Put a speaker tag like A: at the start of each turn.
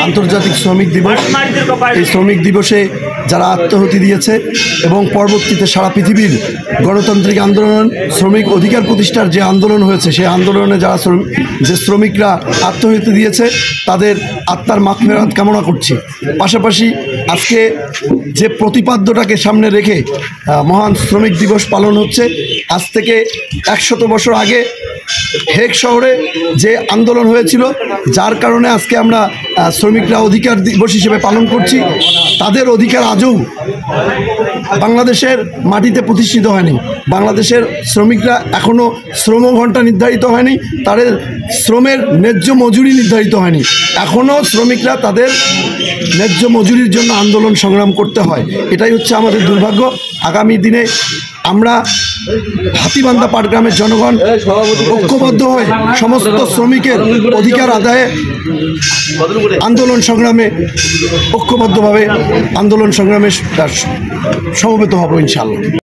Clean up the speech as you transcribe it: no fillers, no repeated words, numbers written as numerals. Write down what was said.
A: আন্তর্জাতিক শ্রমিক দিবস। এই শ্রমিক দিবসে যারা আত্মাহুতি দিয়েছে এবং পরবর্তীতে সারা পৃথিবীর গণতান্ত্রিক আন্দোলন, শ্রমিক অধিকার প্রতিষ্ঠার যে আন্দোলন হয়েছে, সেই আন্দোলনে যারা শ্রমিকরা আত্মাহুতি দিয়েছে তাদের আত্মার মাগফিরাত কামনা করছি। পাশাপাশি আজকে যে প্রতিপাদ্যটাকে সামনে রেখে মহান শ্রমিক দিবস পালন হচ্ছে, আজ থেকে 100 বছর আগে হেগ শহরে যে আন্দোলন হয়েছিল, যার কারণে আজকে আমরা শ্রমিকরা অধিকার দিবস হিসেবে পালন করছি, তাদের অধিকার আজও বাংলাদেশের মাটিতে প্রতিষ্ঠিত হয়নি। বাংলাদেশের শ্রমিকরা এখনও শ্রম ঘন্টা নির্ধারিত হয়নি, তাদের শ্রমের ন্যায্য মজুরি নির্ধারিত হয়নি। এখনও শ্রমিকরা তাদের ন্যায্য মজুরির জন্য আন্দোলন সংগ্রাম করতে হয়। এটাই হচ্ছে আমাদের দুর্ভাগ্য। আগামী দিনে আমরা হাতীবান্ধা পাটগ্রামের জনগণ ঐক্যবদ্ধ হয়ে সমস্ত শ্রমিকের অধিকার আদায়ে আন্দোলন সংগ্রামে ঐক্যবদ্ধভাবে আন্দোলন সংগ্রামে সমবেত হব ইনশাআল্লাহ।